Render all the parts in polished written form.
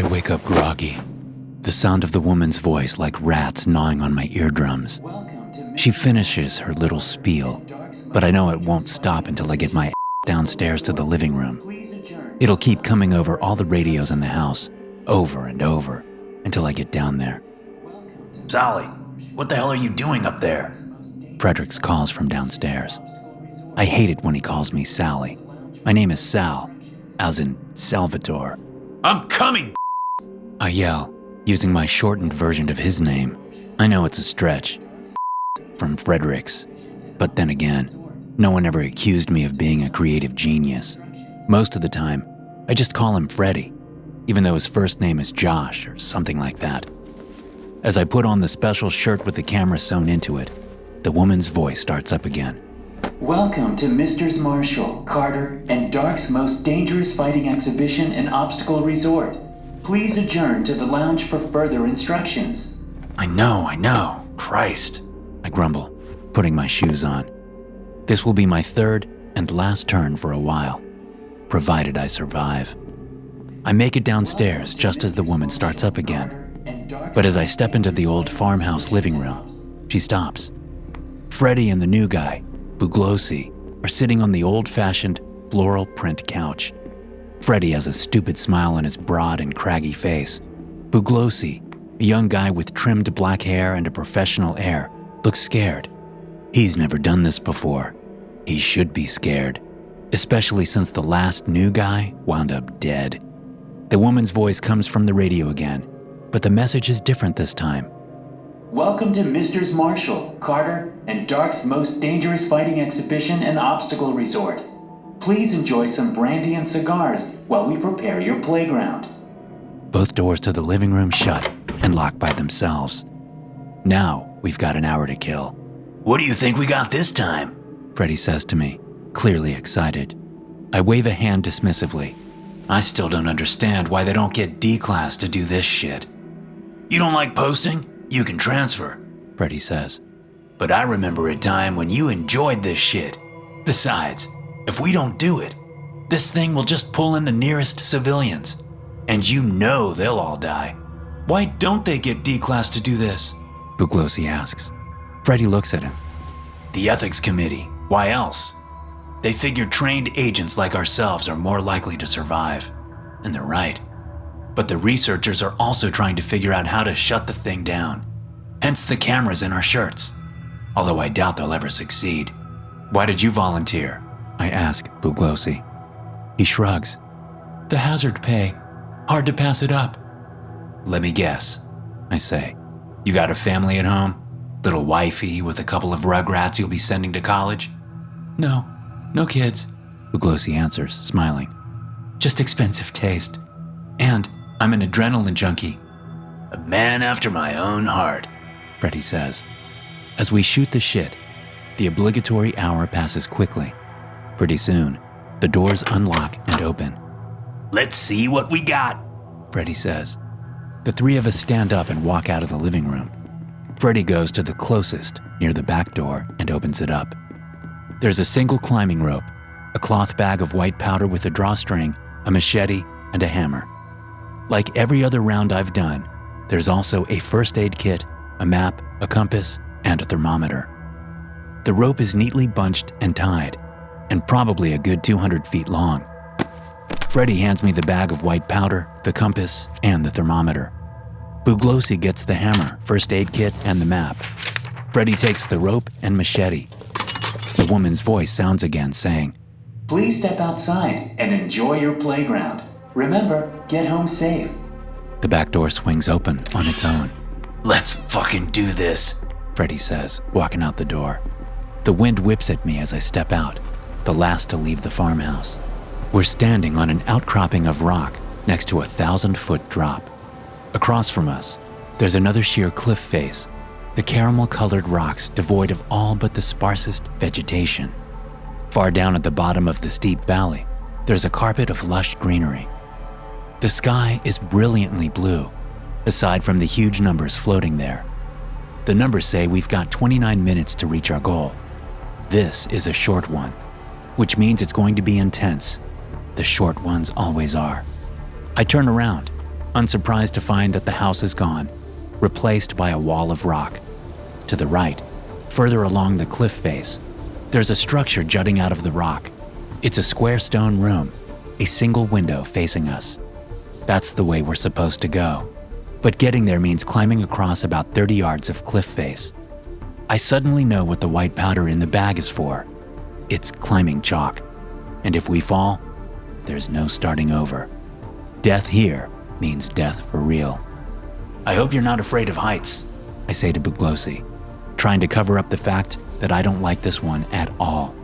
wake up groggy. The sound of the woman's voice like rats gnawing on my eardrums. She finishes her little spiel, but I know it won't stop until I get my downstairs to the living room. It'll keep coming over all the radios in the house, over and over, until I get down there. Sally, what the hell are you doing up there? Fredericks calls from downstairs. I hate it when he calls me Sally. My name is Sal, as in Salvatore. I'm coming! I yell, using my shortened version of his name. I know it's a stretch. From Fredericks. But then again, no one ever accused me of being a creative genius. Most of the time, I just call him Freddy, even though his first name is Josh or something like that. As I put on the special shirt with the camera sewn into it, the woman's voice starts up again. Welcome to Mr. Marshall, Carter, and Dark's most dangerous fighting exhibition and obstacle resort. Please adjourn to the lounge for further instructions. I know. Christ. I grumble, putting my shoes on. This will be my third and last turn for a while, provided I survive. I make it downstairs just as the woman starts up again. But as I step into the old farmhouse living room, she stops. Freddy and the new guy, Buglossi, are sitting on the old-fashioned floral print couch. Freddy has a stupid smile on his broad and craggy face. Buglossi, a young guy with trimmed black hair and a professional air, looks scared. He's never done this before. He should be scared, especially since the last new guy wound up dead. The woman's voice comes from the radio again, but the message is different this time. Welcome to Mr. Marshall, Carter, and Dark's most dangerous fighting exhibition and obstacle resort. Please enjoy some brandy and cigars while we prepare your playground. Both doors to the living room shut and lock by themselves. Now we've got an hour to kill. What do you think we got this time? Freddy says to me, clearly excited. I wave a hand dismissively. I still don't understand why they don't get D-class to do this shit. You don't like posting? You can transfer, Freddy says. But I remember a time when you enjoyed this shit. Besides, if we don't do it, this thing will just pull in the nearest civilians. And you know they'll all die. Why don't they get D-class to do this? Buglossi asks. Freddy looks at him. The ethics committee. Why else? They figured trained agents like ourselves are more likely to survive. And they're right. But the researchers are also trying to figure out how to shut the thing down. Hence the cameras in our shirts. Although I doubt they'll ever succeed. Why did you volunteer? I ask Buglossi. He shrugs. The hazard pay. Hard to pass it up. Let me guess, I say. You got a family at home? Little wifey with a couple of rugrats you'll be sending to college? No kids, Buglossi answers, smiling. Just expensive taste. And I'm an adrenaline junkie. A man after my own heart, Freddy says. As we shoot the shit, the obligatory hour passes quickly. Pretty soon, the doors unlock and open. Let's see what we got, Freddy says. The three of us stand up and walk out of the living room. Freddy goes to the closest, near the back door, and opens it up. There's a single climbing rope, a cloth bag of white powder with a drawstring, a machete, and a hammer. Like every other round I've done, there's also a first aid kit, a map, a compass, and a thermometer. The rope is neatly bunched and tied, and probably a good 200 feet long. Freddy hands me the bag of white powder, the compass, and the thermometer. Buglossi gets the hammer, first aid kit, and the map. Freddy takes the rope and machete. The woman's voice sounds again, saying, Please step outside and enjoy your playground. Remember, get home safe. The back door swings open on its own. Let's fucking do this, Freddy says, walking out the door. The wind whips at me as I step out, the last to leave the farmhouse. We're standing on an outcropping of rock next to a 1,000-foot drop. Across from us, there's another sheer cliff face, the caramel-colored rocks devoid of all but the sparsest vegetation. Far down at the bottom of the steep valley, there's a carpet of lush greenery. The sky is brilliantly blue, aside from the huge numbers floating there. The numbers say we've got 29 minutes to reach our goal. This is a short one, which means it's going to be intense. The short ones always are. I turn around. unsurprised to find that the house is gone, replaced by a wall of rock. To the right, further along the cliff face, there's a structure jutting out of the rock. It's a square stone room, a single window facing us. That's the way we're supposed to go. But getting there means climbing across about 30 yards of cliff face. I suddenly know what the white powder in the bag is for. It's climbing chalk. And if we fall, there's no starting over. Death here means death for real. I hope you're not afraid of heights. I say to Buglosi, trying to cover up the fact that I don't like this one at all.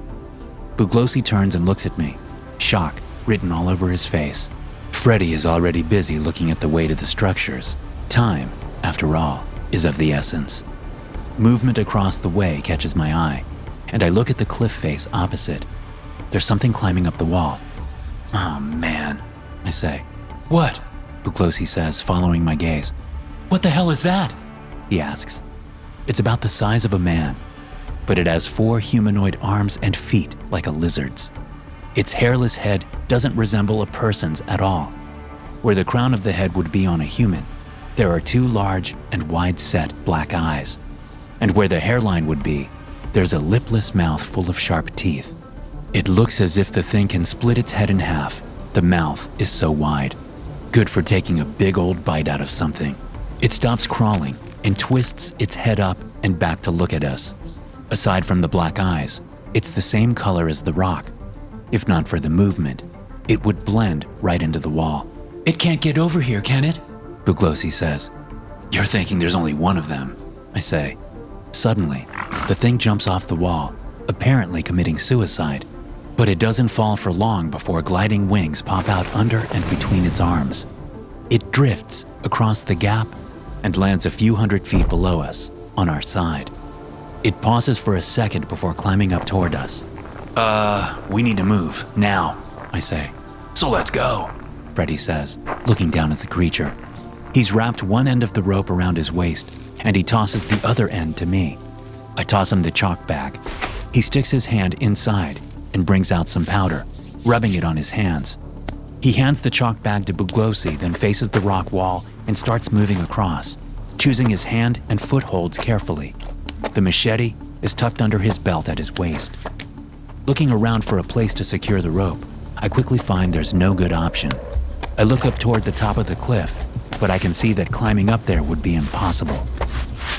Buglosi turns and looks at me, shock written all over his face. Freddy is already busy looking at the weight of the structures. Time, after all, is of the essence. Movement across the way catches my eye, and I look at the cliff face opposite. There's something climbing up the wall. Oh man, I say. What? Buglosi says, following my gaze. What the hell is that? He asks. It's about the size of a man, but it has 4 humanoid arms and feet like a lizard's. Its hairless head doesn't resemble a person's at all. Where the crown of the head would be on a human, there are 2 large and wide-set black eyes. And where the hairline would be, there's a lipless mouth full of sharp teeth. It looks as if the thing can split its head in half. The mouth is so wide. Good for taking a big old bite out of something. It stops crawling and twists its head up and back to look at us. Aside from the black eyes, it's the same color as the rock. If not for the movement, it would blend right into the wall. It can't get over here, can it? Buglosi says. You're thinking there's only one of them, I say. Suddenly, the thing jumps off the wall, apparently committing suicide. But it doesn't fall for long before gliding wings pop out under and between its arms. It drifts across the gap and lands a few hundred feet below us, on our side. It pauses for a second before climbing up toward us. We need to move, now, I say. So let's go, Freddy says, looking down at the creature. He's wrapped one end of the rope around his waist, and he tosses the other end to me. I toss him the chalk bag. He sticks his hand inside and brings out some powder, rubbing it on his hands. He hands the chalk bag to Buglosi, then faces the rock wall and starts moving across, choosing his hand and footholds carefully. The machete is tucked under his belt at his waist. Looking around for a place to secure the rope, I quickly find there's no good option. I look up toward the top of the cliff, but I can see that climbing up there would be impossible.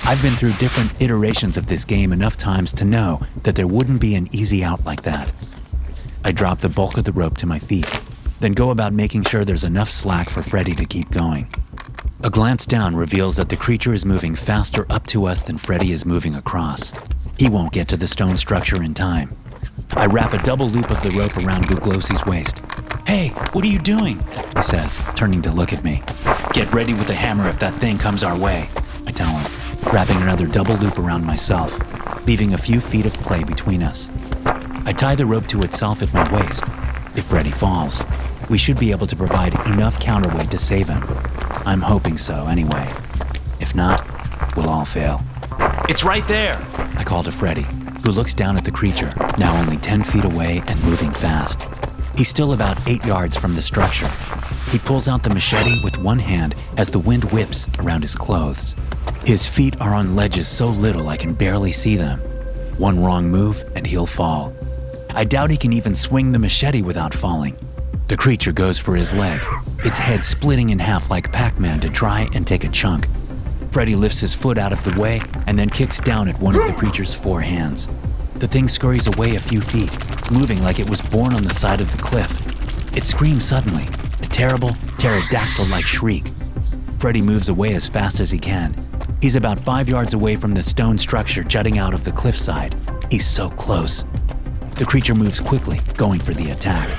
I've been through different iterations of this game enough times to know that there wouldn't be an easy out like that. I drop the bulk of the rope to my feet, then go about making sure there's enough slack for Freddy to keep going. A glance down reveals that the creature is moving faster up to us than Freddy is moving across. He won't get to the stone structure in time. I wrap a double loop of the rope around Buglosi's waist. Hey, what are you doing? He says, turning to look at me. Get ready with the hammer if that thing comes our way, I tell him, wrapping another double loop around myself, leaving a few feet of play between us. I tie the rope to itself at my waist. If Freddy falls, we should be able to provide enough counterweight to save him. I'm hoping so, anyway. If not, we'll all fail. It's right there, I call to Freddy, who looks down at the creature, now only 10 feet away and moving fast. He's still about 8 yards from the structure. He pulls out the machete with one hand as the wind whips around his clothes. His feet are on ledges so little I can barely see them. One wrong move and he'll fall. I doubt he can even swing the machete without falling. The creature goes for his leg, its head splitting in half like Pac-Man to try and take a chunk. Freddy lifts his foot out of the way and then kicks down at one of the creature's 4 hands. The thing scurries away a few feet, moving like it was born on the side of the cliff. It screams suddenly, a terrible, pterodactyl-like shriek. Freddy moves away as fast as he can. He's about 5 yards away from the stone structure jutting out of the cliffside. He's so close. The creature moves quickly, going for the attack.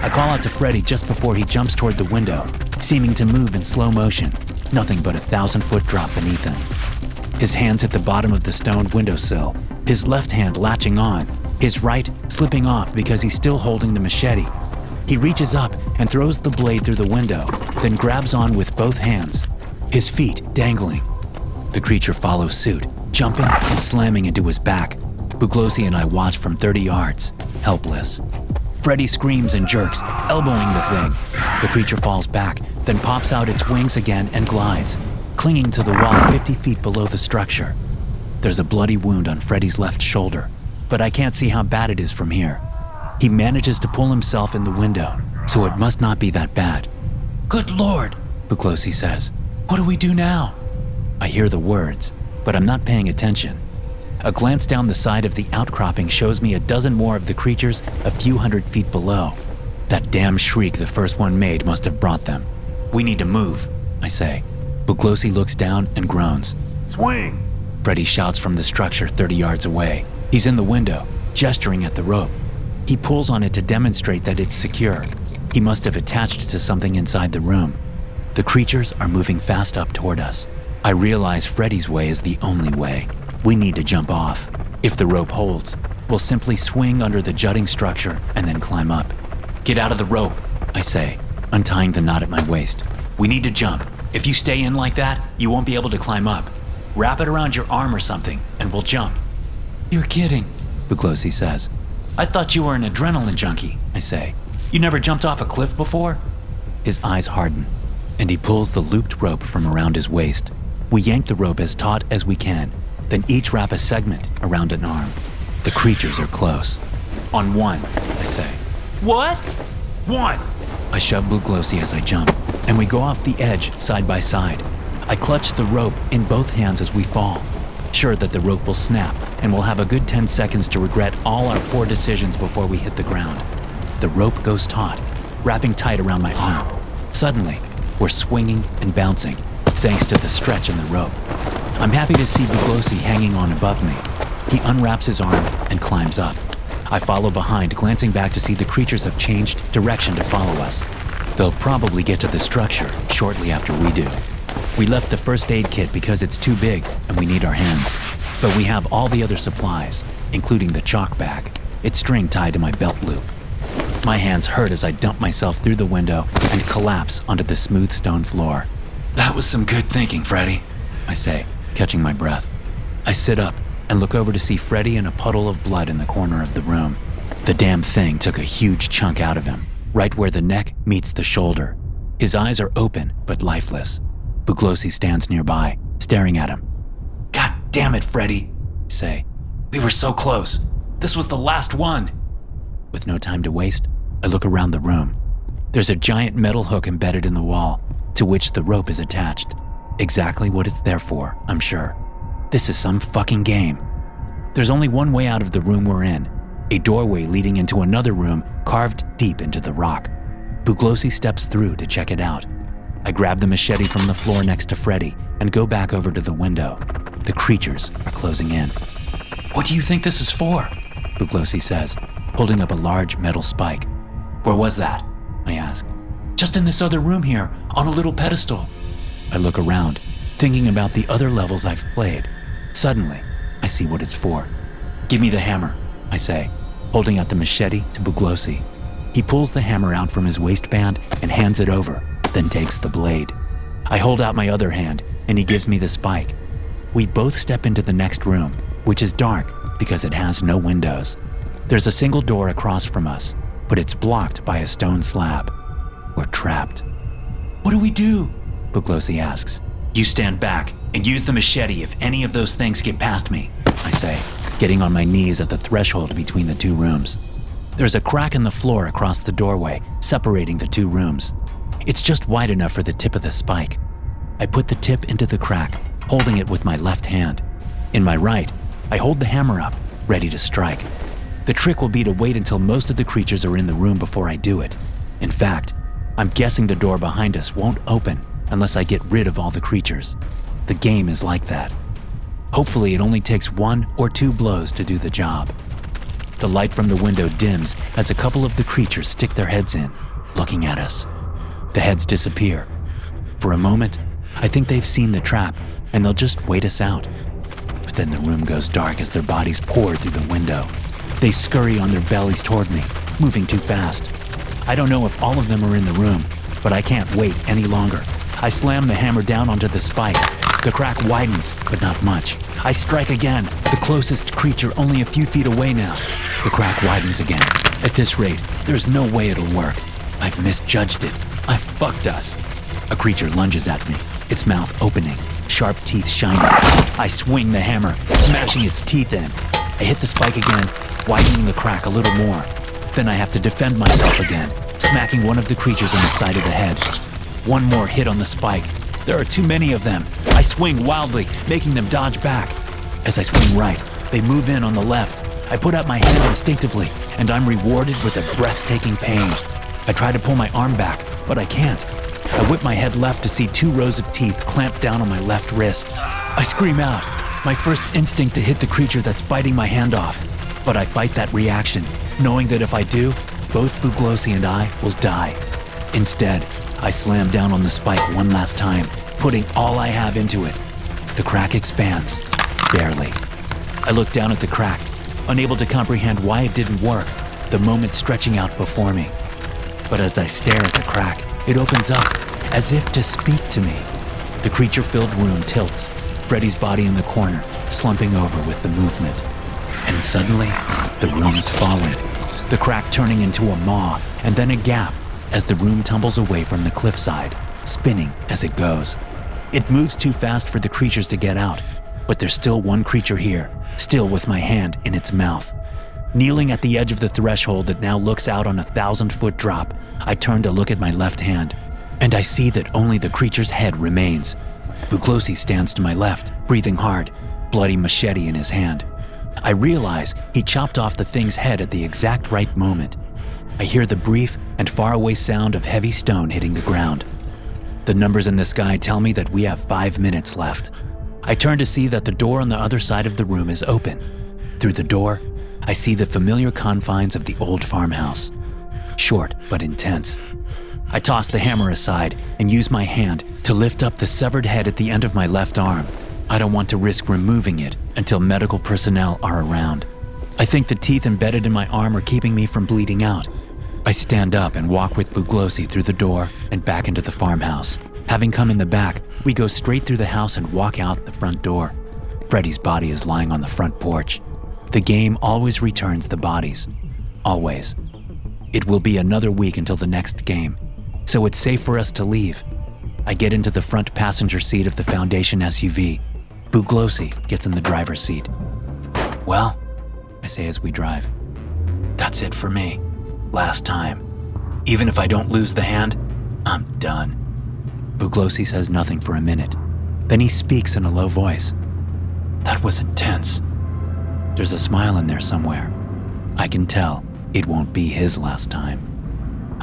I call out to Freddy just before he jumps toward the window, seeming to move in slow motion, nothing but a 1,000-foot drop beneath him. His hands at the bottom of the stone windowsill, his left hand latching on, his right slipping off because he's still holding the machete. He reaches up and throws the blade through the window, then grabs on with both hands, his feet dangling. The creature follows suit, jumping and slamming into his back. Buglosi and I watch from 30 yards, helpless. Freddy screams and jerks, elbowing the thing. The creature falls back, then pops out its wings again and glides, clinging to the wall 50 feet below the structure. There's a bloody wound on Freddy's left shoulder, but I can't see how bad it is from here. He manages to pull himself in the window, so it must not be that bad. Good Lord, Buglosi says. what do we do now? I hear the words, but I'm not paying attention. A glance down the side of the outcropping shows me a dozen more of the creatures a few hundred feet below. That damn shriek the first one made must have brought them. We need to move, I say. Buglosi looks down and groans. Swing! Freddy shouts from the structure 30 yards away. He's in the window, gesturing at the rope. He pulls on it to demonstrate that it's secure. He must have attached it to something inside the room. The creatures are moving fast up toward us. I realize Freddy's way is the only way. We need to jump off. If the rope holds, we'll simply swing under the jutting structure and then climb up. Get out of the rope, I say, untying the knot at my waist. we need to jump. If you stay in like that, you won't be able to climb up. Wrap it around your arm or something, and we'll jump. You're kidding, Buglosi says. I thought you were an adrenaline junkie, I say. You never jumped off a cliff before? His eyes harden, and he pulls the looped rope from around his waist. We yank the rope as taut as we can, then each wrap a segment around an arm. The creatures are close. On one, I say. What? One! I shove Buglosi as I jump, and we go off the edge side by side. I clutch the rope in both hands as we fall, sure that the rope will snap, and we'll have a good 10 seconds to regret all our poor decisions before we hit the ground. The rope goes taut, wrapping tight around my arm. Suddenly, we're swinging and bouncing, thanks to the stretch in the rope. I'm happy to see Buglosi hanging on above me. He unwraps his arm and climbs up. I follow behind, glancing back to see the creatures have changed direction to follow us. They'll probably get to the structure shortly after we do. We left the first aid kit because it's too big and we need our hands. But we have all the other supplies, including the chalk bag, its string tied to my belt loop. My hands hurt as I dump myself through the window and collapse onto the smooth stone floor. That was some good thinking, Freddy, I say, catching my breath. I sit up and look over to see Freddy in a puddle of blood in the corner of the room. The damn thing took a huge chunk out of him, right where the neck meets the shoulder. His eyes are open but lifeless. Buglosi stands nearby, staring at him. God damn it, Freddy, I say. We were so close. This was the last one. With no time to waste, I look around the room. There's a giant metal hook embedded in the wall, to which the rope is attached. Exactly what it's there for, I'm sure. This is some fucking game. There's only one way out of the room we're in, a doorway leading into another room carved deep into the rock. Buglosi steps through to check it out. I grab the machete from the floor next to Freddy and go back over to the window. The creatures are closing in. What do you think this is for? Buglosi says, holding up a large metal spike. Where was that? I ask. Just in this other room here, on a little pedestal. I look around, thinking about the other levels I've played. Suddenly, I see what it's for. Give me the hammer, I say, holding out the machete to Buglosi. He pulls the hammer out from his waistband and hands it over, then takes the blade. I hold out my other hand, and he gives me the spike. We both step into the next room, which is dark because it has no windows. There's a single door across from us, but it's blocked by a stone slab. We're trapped. What do we do? Buglosi asks. You stand back and use the machete if any of those things get past me, I say, getting on my knees at the threshold between the two rooms. There's a crack in the floor across the doorway, separating the two rooms. It's just wide enough for the tip of the spike. I put the tip into the crack, holding it with my left hand. In my right, I hold the hammer up, ready to strike. The trick will be to wait until most of the creatures are in the room before I do it. In fact, I'm guessing the door behind us won't open unless I get rid of all the creatures. The game is like that. Hopefully it only takes 1 or 2 blows to do the job. The light from the window dims as a couple of the creatures stick their heads in, looking at us. The heads disappear. For a moment, I think they've seen the trap and they'll just wait us out. But then the room goes dark as their bodies pour through the window. They scurry on their bellies toward me, moving too fast. I don't know if all of them are in the room, but I can't wait any longer. I slam the hammer down onto the spike. The crack widens, but not much. I strike again, the closest creature only a few feet away now. The crack widens again. At this rate, there's no way it'll work. I've misjudged it. I've fucked us. A creature lunges at me, its mouth opening, sharp teeth shining. I swing the hammer, smashing its teeth in. I hit the spike again, widening the crack a little more. Then I have to defend myself again, smacking one of the creatures on the side of the head. One more hit on the spike. There are too many of them. I swing wildly, making them dodge back. As I swing right, they move in on the left. I put out my hand instinctively, and I'm rewarded with a breathtaking pain. I try to pull my arm back, but I can't. I whip my head left to see 2 rows of teeth clamped down on my left wrist. I scream out, my first instinct to hit the creature that's biting my hand off. But I fight that reaction, knowing that if I do, both Buglosi and I will die. Instead, I slam down on the spike one last time, putting all I have into it. The crack expands, barely. I look down at the crack, unable to comprehend why it didn't work, the moment stretching out before me. But as I stare at the crack, it opens up, as if to speak to me. The creature-filled room tilts, Freddy's body in the corner, slumping over with the movement. And suddenly, the room's falling, the crack turning into a maw, and then a gap as the room tumbles away from the cliffside, spinning as it goes. It moves too fast for the creatures to get out, but there's still one creature here, still with my hand in its mouth. Kneeling at the edge of the threshold that now looks out on a 1,000-foot drop, I turn to look at my left hand, and I see that only the creature's head remains. Buglosi stands to my left, breathing hard, bloody machete in his hand. I realize he chopped off the thing's head at the exact right moment. I hear the brief and faraway sound of heavy stone hitting the ground. The numbers in the sky tell me that we have 5 minutes left. I turn to see that the door on the other side of the room is open. Through the door, I see the familiar confines of the old farmhouse. Short but intense. I toss the hammer aside and use my hand to lift up the severed head at the end of my left arm. I don't want to risk removing it until medical personnel are around. I think the teeth embedded in my arm are keeping me from bleeding out. I stand up and walk with Buglosi through the door and back into the farmhouse. Having come in the back, we go straight through the house and walk out the front door. Freddy's body is lying on the front porch. The game always returns the bodies. Always. It will be another week until the next game, so it's safe for us to leave. I get into the front passenger seat of the Foundation SUV. Buglosi gets in the driver's seat. Well, I say as we drive. that's it for me. Last time. Even if I don't lose the hand, I'm done. Buglosi says nothing for a minute. Then he speaks in a low voice. That was intense. There's a smile in there somewhere. I can tell it won't be his last time.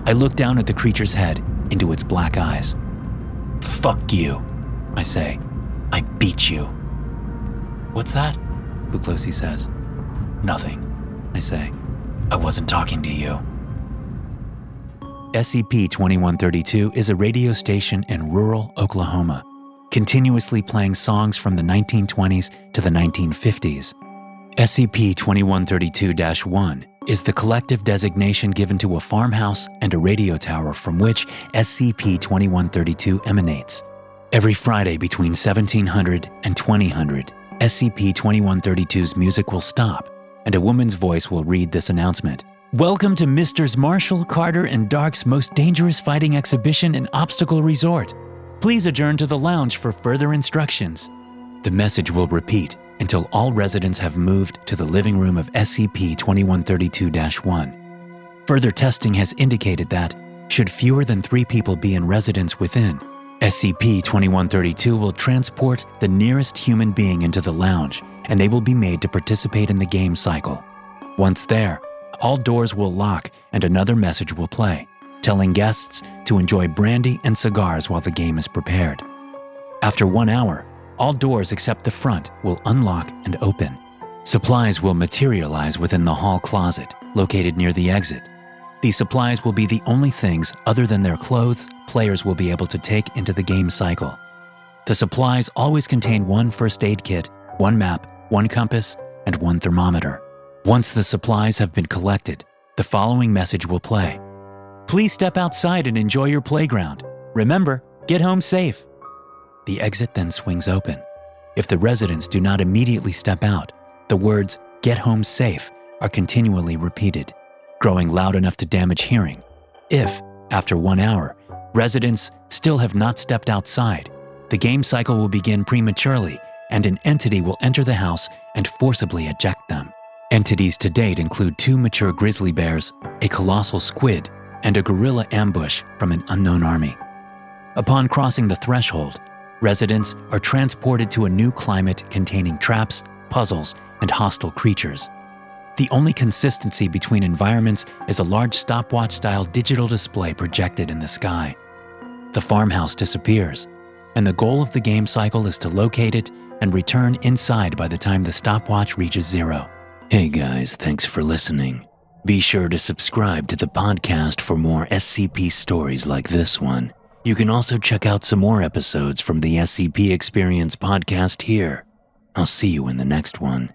I look down at the creature's head, into its black eyes. Fuck you, I say. I beat you. What's that? Buglosi says. Nothing. I say. I wasn't talking to you. SCP-2132 is a radio station in rural Oklahoma, continuously playing songs from the 1920s to the 1950s. SCP-2132-1 is the collective designation given to a farmhouse and a radio tower from which SCP-2132 emanates. Every Friday between 1700 and 2000, SCP-2132's music will stop, and a woman's voice will read this announcement. Welcome to Mr. Marshall, Carter, and Dark's most dangerous fighting exhibition and obstacle resort. Please adjourn to the lounge for further instructions. The message will repeat until all residents have moved to the living room of SCP-2132-1. Further testing has indicated that, should fewer than 3 people be in residence within, SCP-2132 will transport the nearest human being into the lounge, and they will be made to participate in the game cycle. Once there, all doors will lock and another message will play, telling guests to enjoy brandy and cigars while the game is prepared. After 1 hour, all doors except the front will unlock and open. Supplies will materialize within the hall closet, located near the exit. These supplies will be the only things other than their clothes players will be able to take into the game cycle. The supplies always contain 1 first aid kit, 1 map, 1 compass, and 1 thermometer. Once the supplies have been collected, the following message will play. Please step outside and enjoy your playground. Remember, get home safe. The exit then swings open. If the residents do not immediately step out, the words, "Get home safe," are continually repeated, growing loud enough to damage hearing. If, after 1 hour, Residents still have not stepped outside. The game cycle will begin prematurely, and an entity will enter the house and forcibly eject them. Entities to date include 2 mature grizzly bears, a colossal squid, and a gorilla ambush from an unknown army. Upon crossing the threshold, residents are transported to a new climate containing traps, puzzles, and hostile creatures. The only consistency between environments is a large stopwatch-style digital display projected in the sky. The farmhouse disappears, and the goal of the game cycle is to locate it and return inside by the time the stopwatch reaches 0. Hey guys, thanks for listening. Be sure to subscribe to the podcast for more SCP stories like this one. You can also check out some more episodes from the SCP Experience podcast here. I'll see you in the next one.